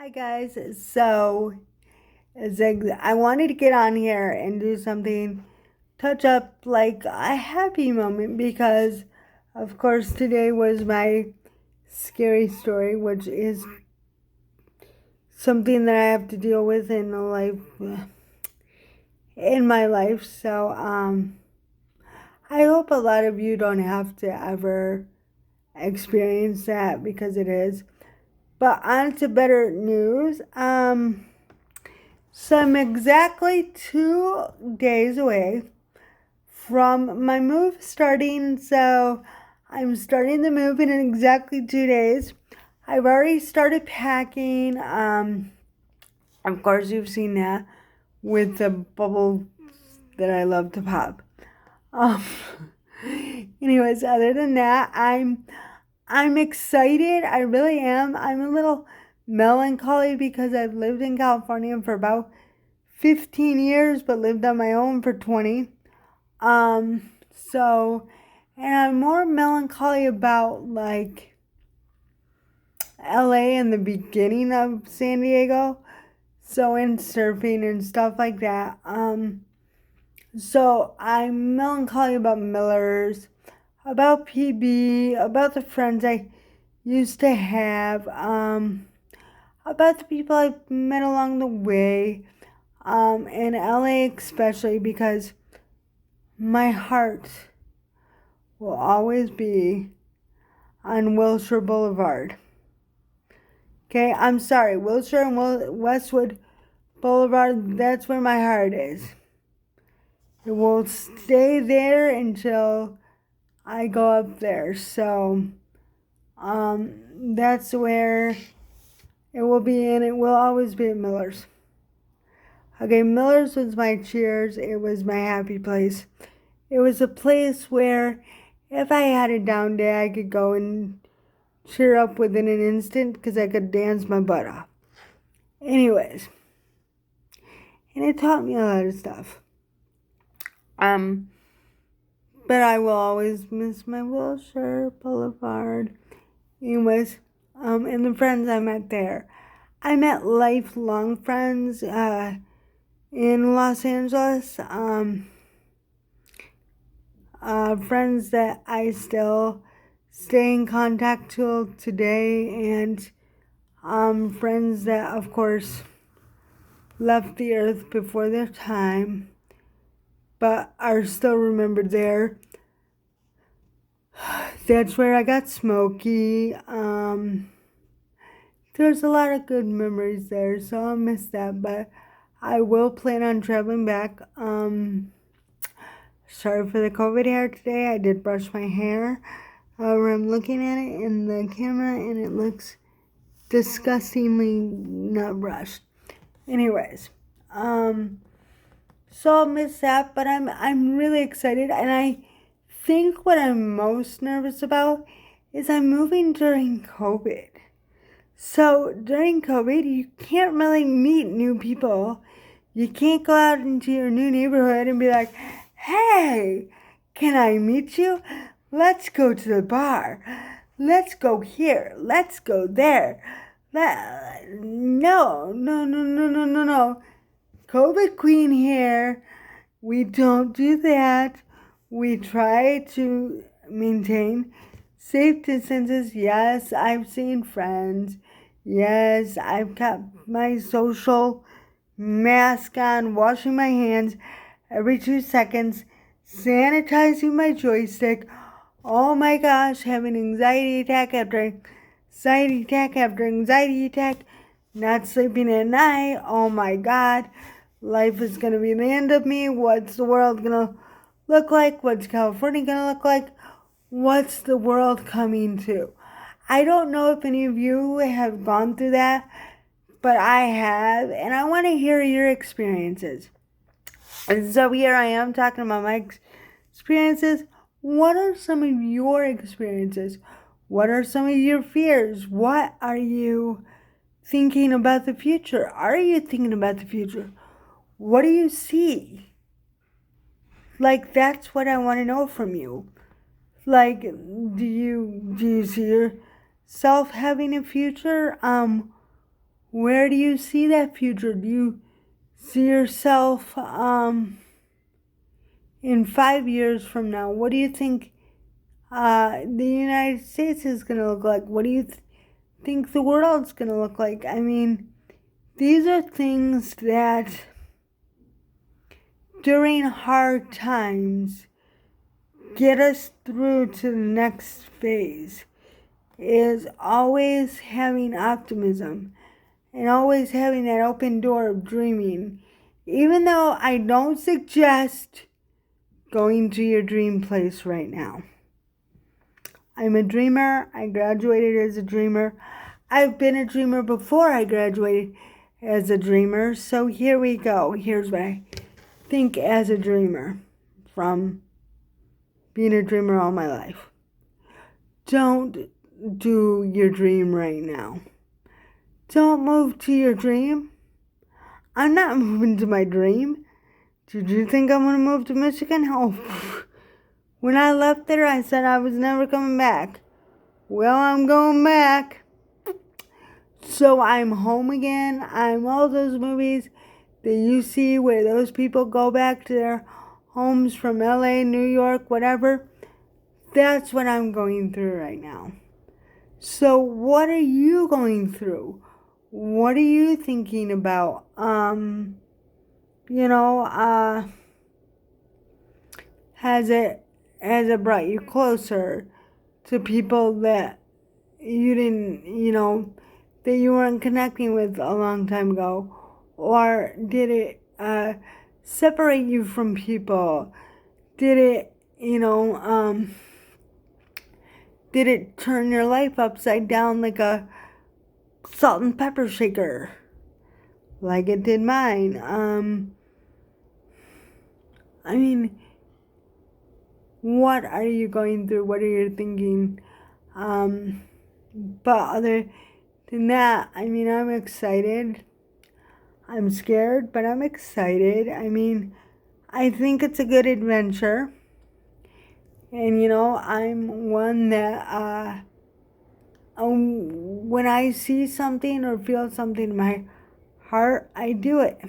Hi guys. I wanted to get on here and do something, touch up like a happy moment because, of course, today was my scary story, which is something that I have to deal with in my life. I hope a lot of you don't have to ever experience that because it is. But on to better news. So I'm exactly 2 days away from my move starting. So I'm starting the move in exactly 2 days. I've already started packing. Of course, you've seen that with the bubble that I love to pop. Um, anyways, other than that, I'm excited. I really am. I'm a little melancholy because I've lived in California for about 15 years, but lived on my own for 20. Um, so, and I'm more melancholy about LA and the beginning of San Diego. So, in surfing and stuff like that. So I'm melancholy about Miller's, about PB, about the friends I used to have, about the people I've met along the way, in LA especially because my heart will always be on Wilshire Boulevard. Okay, I'm sorry, Wilshire and Westwood Boulevard, that's where my heart is. It will stay there until I go up there. So, that's where it will be, and it will always be at Miller's. Okay, Miller's was my cheers. It was my happy place. It was a place where if I had a down day, I could go and cheer up within an instant because I could dance my butt off. Anyways, and it taught me a lot of stuff. Um, but I will always miss my Wilshire Boulevard. Anyways, and the friends I met there. I met lifelong friends in Los Angeles. Friends that I still stay in contact to today, and friends that, of course, left the earth before their time, but are still remembered there. That's where I got Smokey. There's a lot of good memories there, so I'll miss that, but I will plan on traveling back. Sorry for the COVID hair today. I did brush my hair. I'm looking at it in the camera and it looks disgustingly not brushed. Anyways, so I'll miss that, but I'm really excited, and I think what I'm most nervous about is I'm moving during COVID. So during COVID, you can't really meet new people. You can't go out into your new neighborhood and be like, hey, can I meet you? Let's go to the bar. Let's go here. Let's go there. No. COVID queen here. We don't do that. We try to maintain safe distances. Yes, I've seen friends. Yes, I've kept my social mask on, washing my hands every 2 seconds, sanitizing my joystick. Oh my gosh, having anxiety attack after anxiety attack after anxiety attack, not sleeping at night. Oh my god, life is gonna be the end of me. What's the world gonna look like? What's California gonna look like? What's the world coming to? I don't know if any of you have gone through that, but I have, and I want to hear your experiences. And so here I am talking about my experiences. What are some of your experiences? What are some of your fears? What are you thinking about the future? Are you thinking about the future? What do you see? Like, that's what I want to know from you. Like, do you see yourself having a future? Where do you see that future? Do you see yourself in 5 years from now? What do you think the United States is going to look like? What do you think the world's going to look like? I mean, these are things that during hard times get us through to the next phase, is always having optimism and always having that open door of dreaming. Even though I don't suggest going to your dream place right now. I'm a dreamer. I graduated as a dreamer. I've been a dreamer before I graduated as a dreamer. So here we go. Here's what I think as a dreamer from being a dreamer all my life. Don't do your dream right now. Don't move to your dream. I'm not moving to my dream. Did you think I'm going to move to Michigan? Oh, when I left there, I said I was never coming back. Well, I'm going back. So I'm home again. I'm all those movies that you see where those people go back to their homes from LA, New York, whatever. That's what I'm going through right now. So what are you going through? What are you thinking about? Has it brought you closer to people that you didn't, that you weren't connecting with a long time ago? Or did it separate you from people? Did it, did it turn your life upside down like a salt and pepper shaker? Like it did mine. I mean, what are you going through? What are you thinking? But other than that, I mean, I'm excited. I'm scared, but I'm excited. I mean, I think it's a good adventure. And, I'm one that, when I see something or feel something in my heart, I do it.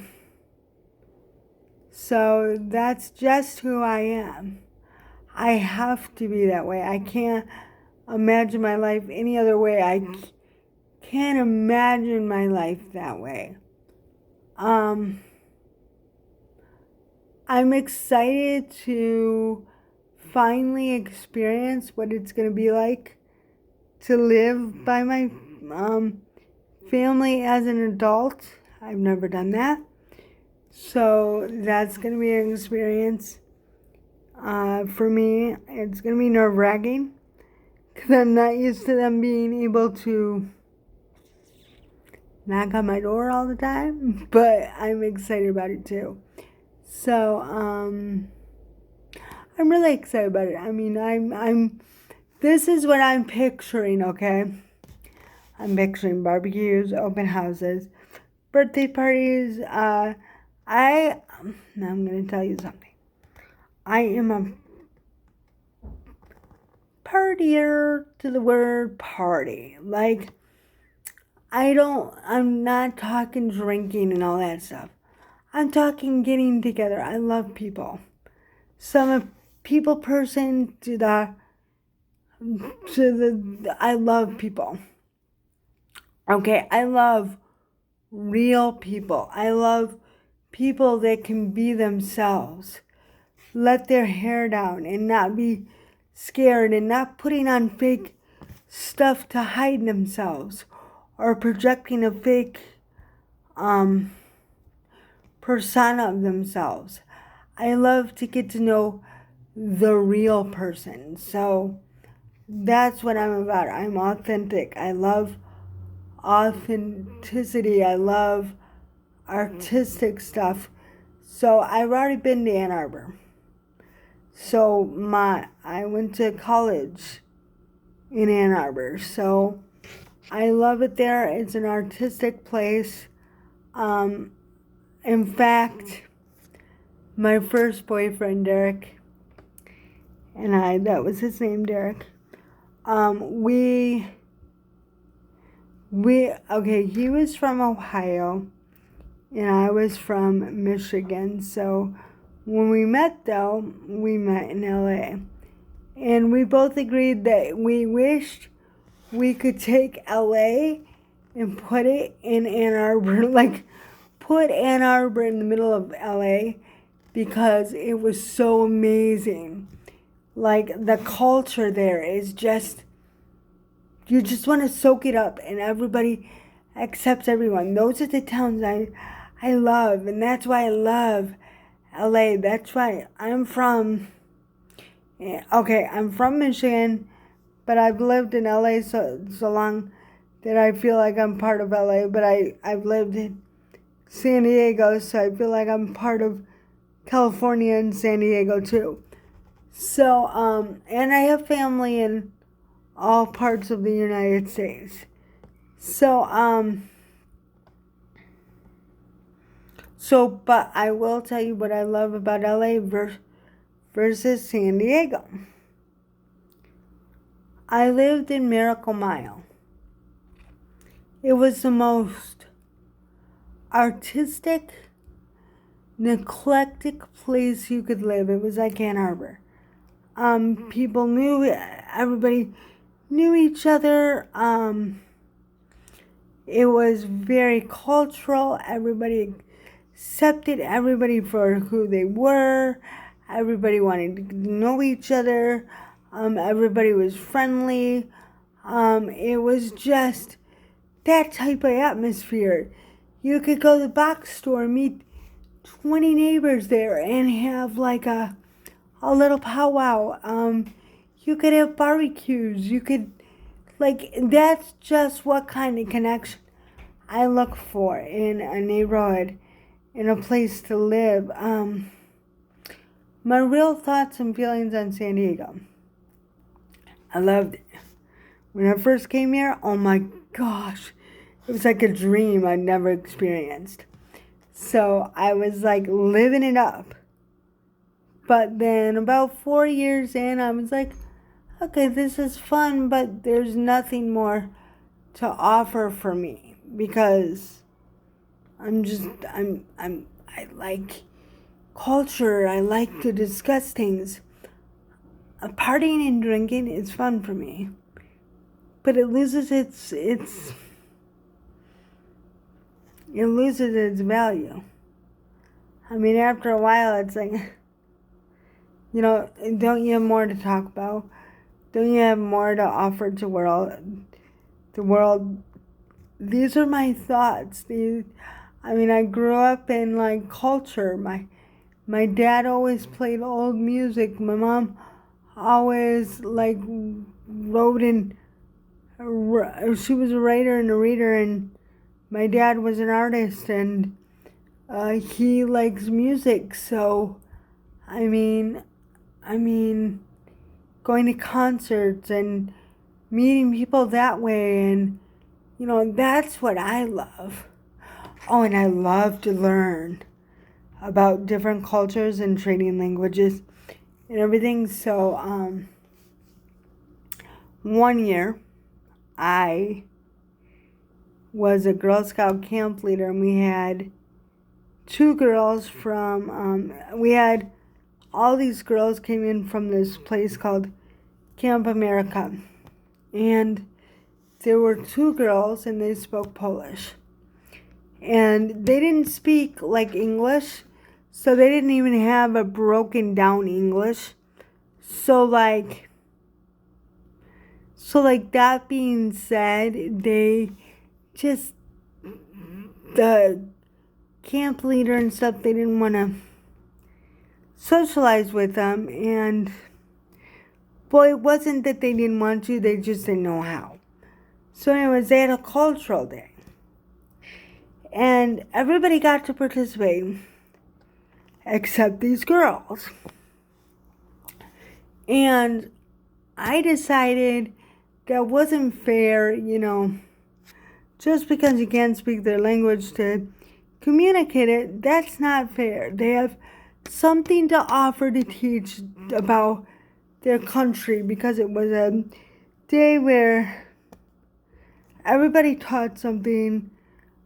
So that's just who I am. I have to be that way. I can't imagine my life any other way. I can't imagine my life that way. I'm excited to finally experience what it's going to be like to live by my family as an adult. I've never done that. So that's going to be an experience. For me, it's going to be nerve-wracking because I'm not used to them being able to knock on my door all the time, but I'm excited about it too. So, I'm really excited about it. I mean, this is what I'm picturing, okay? I'm picturing barbecues, open houses, birthday parties. I'm going to tell you something. I am a partier to the word party. Like, I'm not talking drinking and all that stuff. I'm talking getting together. I love people. So I'm a people person I love people. Okay, I love real people. I love people that can be themselves. Let their hair down and not be scared and not putting on fake stuff to hide themselves or projecting a fake persona of themselves. I love to get to know the real person. So that's what I'm about. I'm authentic. I love authenticity. I love artistic stuff. So I've already been to Ann Arbor. So I went to college in Ann Arbor. So I love it there. It's an artistic place. In fact, my first boyfriend, Derek, and that was his name, Derek. We he was from Ohio and I was from Michigan. So when we met, though, we met in LA. And we both agreed that we wished we could take LA and put it in Ann Arbor, like put Ann Arbor in the middle of LA because it was so amazing. Like the culture there is just, you just want to soak it up, and everybody accepts everyone. Those are the towns I love, and that's why I love LA. That's why I'm from Michigan, but I've lived in LA so long that I feel like I'm part of LA, but I've lived in San Diego, so I feel like I'm part of California and San Diego too. So, and I have family in all parts of the United States. So, but I will tell you what I love about LA versus San Diego. I lived in Miracle Mile. It was the most artistic, neglected place you could live. It was like Ann Arbor. Everybody knew each other. It was very cultural. Everybody accepted everybody for who they were. Everybody wanted to know each other. Everybody was friendly. It was just that type of atmosphere. You could go to the box store and meet 20 neighbors there and have like a little powwow. You could have barbecues. You could, that's just what kind of connection I look for in a neighborhood, in a place to live. My real thoughts and feelings on San Diego. I loved it. When I first came here, oh my gosh, it was like a dream I'd never experienced. So I was like living it up. But then about 4 years in, I was like, okay, this is fun, but there's nothing more to offer for me because I like culture. I like to discuss things. Partying and drinking is fun for me, but it loses its value. I mean, after a while, it's like, don't you have more to talk about? Don't you have more to offer to the world? These are my thoughts. I grew up in like culture. My dad always played old music. My mom always wrote in. She was a writer and a reader, and my dad was an artist, and he likes music. So, I mean, going to concerts and meeting people that way, and that's what I love. Oh, and I love to learn about different cultures and trading languages and everything. So, one year, I was a Girl Scout camp leader, and we had two girls from, all these girls came in from this place called Camp America. And there were two girls, and they spoke Polish. And they didn't speak like English, so they didn't even have a broken down English. So that being said, the camp leader and stuff, they didn't want to socialize with them. And boy, it wasn't that they didn't want to, they just didn't know how. So anyways, they had a cultural day. And everybody got to participate except these girls. And I decided that wasn't fair, just because you can't speak their language to communicate it, that's not fair. They have something to offer to teach about their country, because it was a day where everybody taught something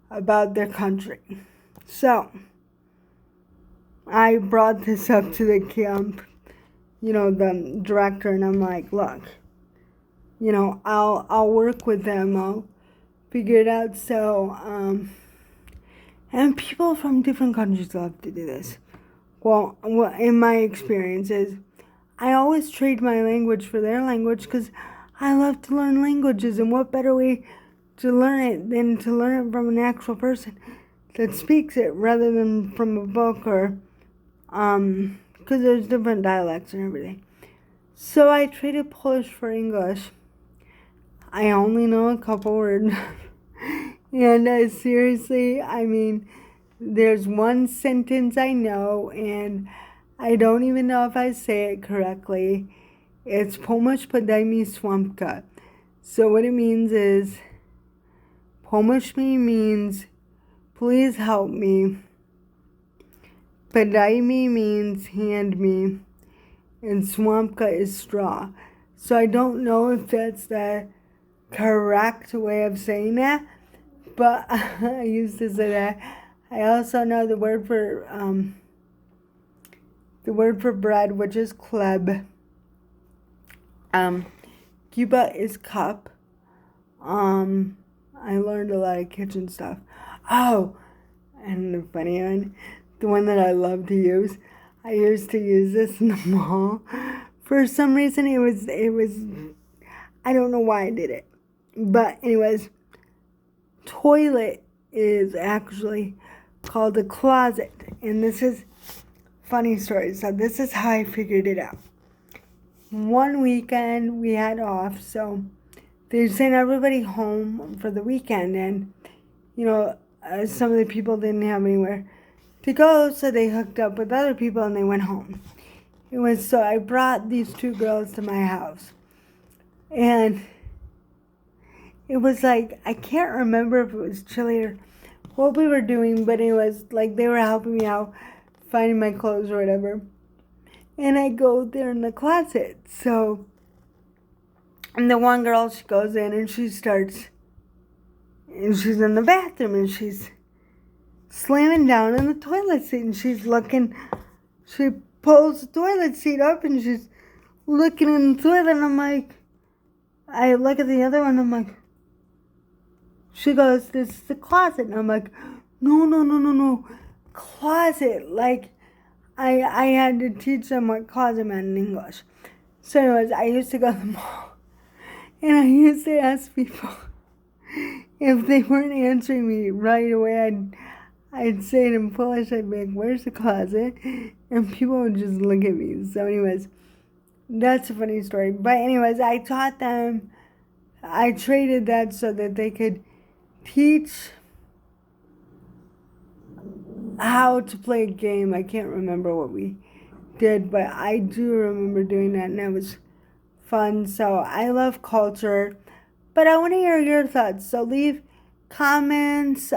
about their country. So I brought this up to the camp, the director, and I'm like, look, I'll work with them. I'll figure it out. So, and people from different countries love to do this. Well, in my experiences, I always trade my language for their language because I love to learn languages, and what better way to learn it than to learn it from an actual person that speaks it rather than from a book or, because there's different dialects and everything. So I traded Polish for English. I only know a couple words. And seriously, I mean, there's one sentence I know, and I don't even know if I say it correctly. It's Pomóż podaj mi słomka. So what it means is, pomóż mi means, please help me. Podaj mi means hand me. And słomka is straw. So I don't know if that's the correct way of saying that, but I used to say that. I also know the word for bread, which is chleb. Cuba is cup. I learned a lot of kitchen stuff. Oh, and the funny one, the one that I love to use. I used to use this in the mall. For some reason, it was. I don't know why I did it, but anyways, toilet is actually called a closet, and this is funny story. So this is how I figured it out. One weekend we had off, so they sent everybody home for the weekend, and some of the people didn't have anywhere to go, so they hooked up with other people and they went home. So I brought these two girls to my house, and it was like, I can't remember if it was chilly or what we were doing, but it was like they were helping me out finding my clothes or whatever. And I go there in the closet. So, and the one girl, she goes in and she's in the bathroom and she's slamming down in the toilet seat and she pulls the toilet seat up and she's looking in the toilet, and I'm like, I look at the other one, I'm like, she goes, this is the closet. And I'm like, no, closet. Like, I had to teach them what closet meant in English. So anyways, I used to go to the mall, and I used to ask people if they weren't answering me right away. I'd say it in Polish, I'd be like, where's the closet? And people would just look at me. So anyways, that's a funny story. But anyways, I taught them, I traded that so that they could teach how to play a game. I can't remember what we did, but I do remember doing that, and it was fun. So I love culture, but I want to hear your thoughts. So leave comments,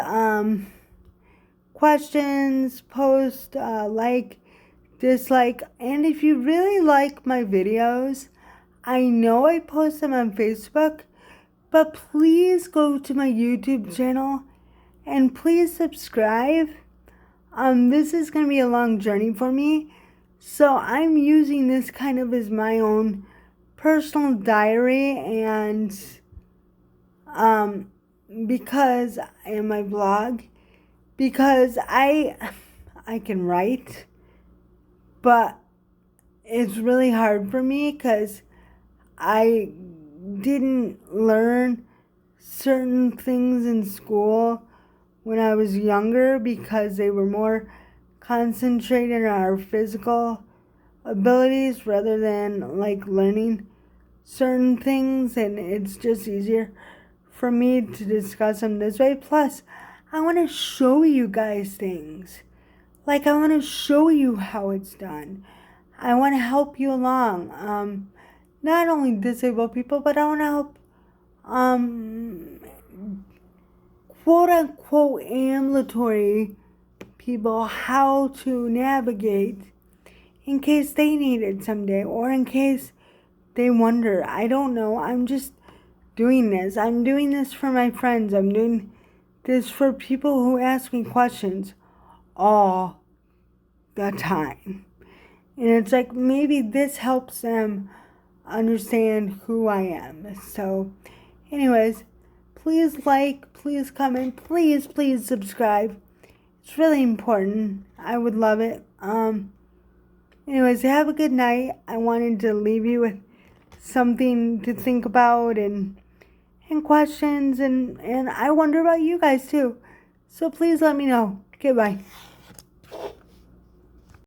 questions, post, like, dislike, and if you really like my videos, I know I post them on Facebook, but please go to my YouTube channel and please subscribe. This is going to be a long journey for me, so I'm using this kind of as my own personal diary, and because in my blog, because I can write, but it's really hard for me because I didn't learn certain things in school when I was younger because they were more concentrated on our physical abilities rather than like learning certain things, and it's just easier for me to discuss them this way. Plus, I want to show you guys things. Like, I want to show you how it's done. I want to help you along. Not only disabled people, but I want to help quote unquote ambulatory people how to navigate in case they need it someday, or in case they wonder. I don't know. I'm just doing this. I'm doing this for my friends. I'm doing this for people who ask me questions all the time. And it's like maybe this helps them understand who I am. So, anyways, please like, please comment, please subscribe. It's really important. I would love it. Anyways, have a good night. I wanted to leave you with something to think about and questions, and I wonder about you guys too. So please let me know. Goodbye.